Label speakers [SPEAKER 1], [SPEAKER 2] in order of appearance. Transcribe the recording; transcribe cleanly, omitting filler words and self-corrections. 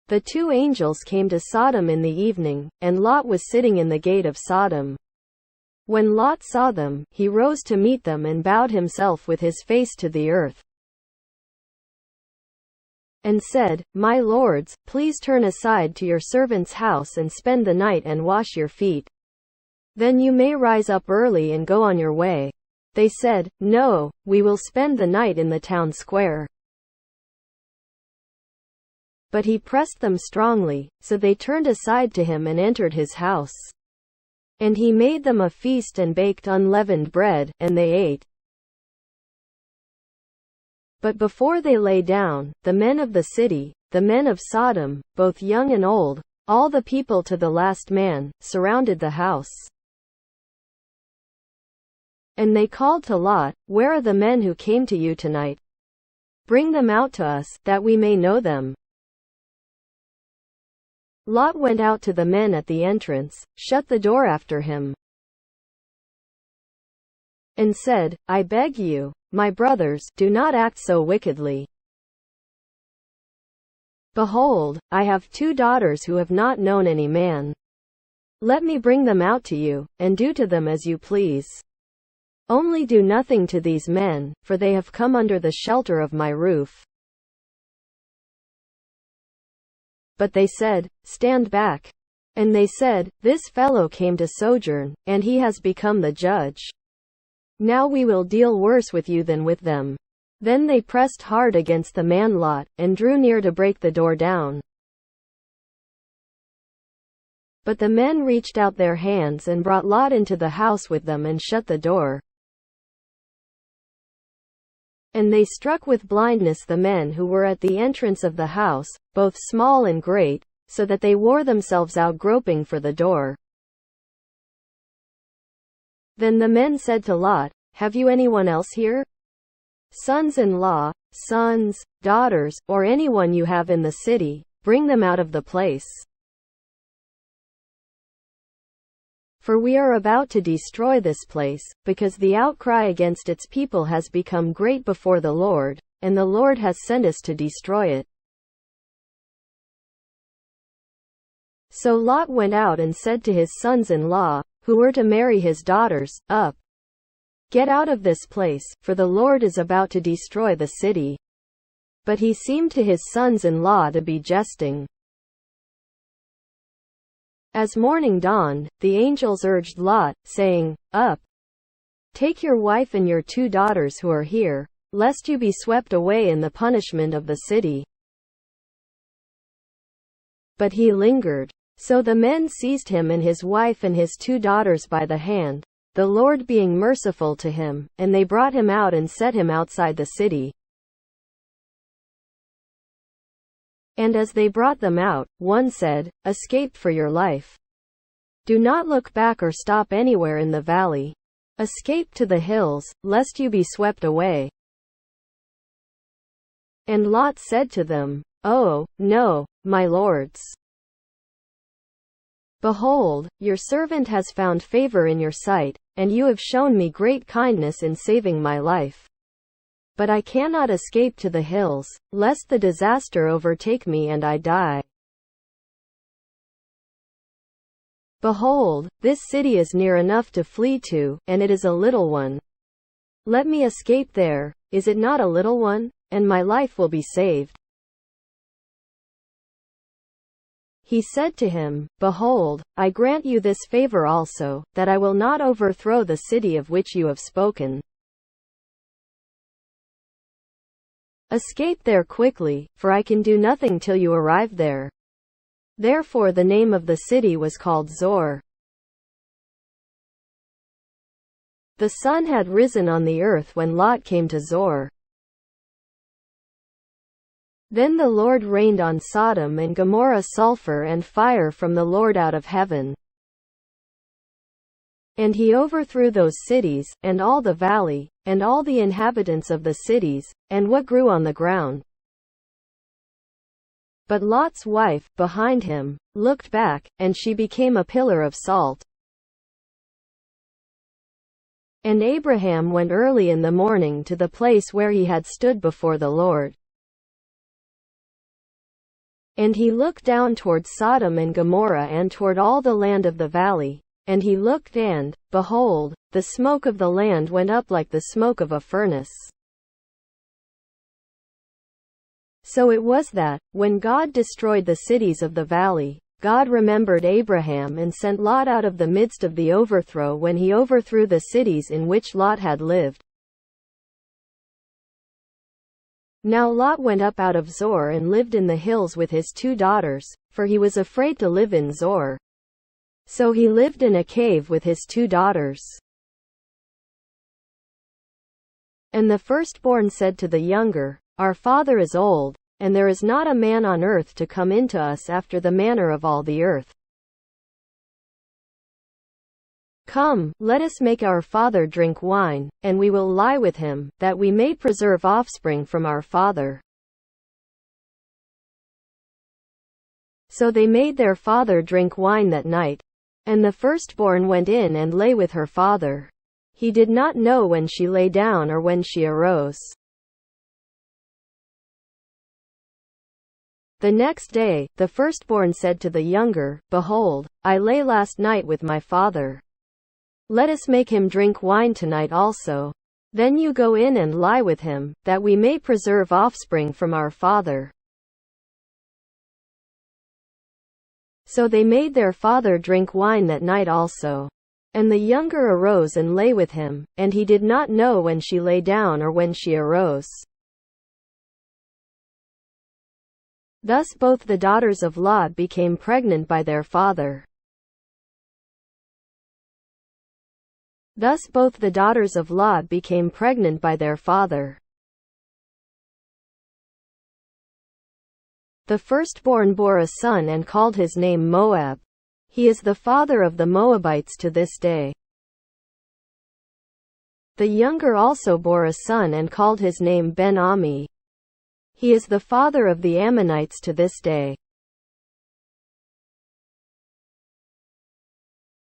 [SPEAKER 1] The two angels came to Sodom in the evening, and Lot was sitting in the gate of Sodom. When Lot saw them, he rose to meet them and bowed himself with his face to the earth, and said, "My lords, please turn aside to your servant's house and spend the night and wash your feet. Then you may rise up early and go on your way." They said, "No, we will spend the night in the town square." But he pressed them strongly, so they turned aside to him and entered his house. And he made them a feast and baked unleavened bread, and they ate. But before they lay down, the men of the city, the men of Sodom, both young and old, all the people to the last man, surrounded the house. And they called to Lot, "Where are the men who came to you tonight? Bring them out to us, that we may know them." Lot went out to the men at the entrance, shut the door after him, and said, "I beg you, my brothers, do not act so wickedly. Behold, I have 2 daughters who have not known any man. Let me bring them out to you, and do to them as you please. Only do nothing to these men, for they have come under the shelter of my roof." But they said, "Stand back." And they said, "This fellow came to sojourn, and he has become the judge. Now we will deal worse with you than with them." Then they pressed hard against the man Lot, and drew near to break the door down. But the men reached out their hands and brought Lot into the house with them and shut the door. And they struck with blindness the men who were at the entrance of the house, both small and great, so that they wore themselves out groping for the door. Then the men said to Lot, "Have you anyone else here? Sons-in-law, sons, daughters, or anyone you have in the city, bring them out of the place. For we are about to destroy this place, because the outcry against its people has become great before the Lord, and the Lord has sent us to destroy it." So Lot went out and said to his sons-in-law, who were to marry his daughters, "Up! Get out of this place, for the Lord is about to destroy the city." But he seemed to his sons-in-law to be jesting. As morning dawned, the angels urged Lot, saying, "Up! Take your wife and your 2 daughters who are here, lest you be swept away in the punishment of the city." But he lingered. So the men seized him and his wife and his 2 daughters by the hand, the Lord being merciful to him, and they brought him out and set him outside the city. And as they brought them out, one said, "Escape for your life. Do not look back or stop anywhere in the valley. Escape to the hills, lest you be swept away." And Lot said to them, "Oh, no, my lords. Behold, your servant has found favor in your sight, and you have shown me great kindness in saving my life. But I cannot escape to the hills, lest the disaster overtake me and I die. Behold, this city is near enough to flee to, and it is a little one. Let me escape there, is it not a little one? And my life will be saved." He said to him, "Behold, I grant you this favor also, that I will not overthrow the city of which you have spoken. Escape there quickly, for I can do nothing till you arrive there." Therefore the name of the city was called Zor. The sun had risen on the earth when Lot came to Zor. Then the Lord rained on Sodom and Gomorrah sulfur and fire from the Lord out of heaven. And he overthrew those cities, and all the valley, and all the inhabitants of the cities, and what grew on the ground. But Lot's wife, behind him, looked back, and she became a pillar of salt. And Abraham went early in the morning to the place where he had stood before the Lord. And he looked down toward Sodom and Gomorrah and toward all the land of the valley. And he looked and, behold, the smoke of the land went up like the smoke of a furnace. So it was that, when God destroyed the cities of the valley, God remembered Abraham and sent Lot out of the midst of the overthrow when he overthrew the cities in which Lot had lived. Now Lot went up out of Zoar and lived in the hills with his 2 daughters, for he was afraid to live in Zoar. So he lived in a cave with his 2 daughters. And the firstborn said to the younger, Our father is old, and there is not a man on earth to come into us after the manner of all the earth. Come, let us make our father drink wine, and we will lie with him, that we may preserve offspring from our father. So they made their father drink wine that night. And the firstborn went in and lay with her father. He did not know when she lay down or when she arose. The next day, the firstborn said to the younger, Behold, I lay last night with my father. Let us make him drink wine tonight also. Then you go in and lie with him, that we may preserve offspring from our father. So they made their father drink wine that night also. And the younger arose and lay with him, and he did not know when she lay down or when she arose. Thus both the daughters of Lot became pregnant by their father. Thus both the daughters of Lot became pregnant by their father. The firstborn bore a son and called his name Moab. He is the father of the Moabites to this day. The younger also bore a son and called his name Ben-Ammi. He is the father of the Ammonites to this day.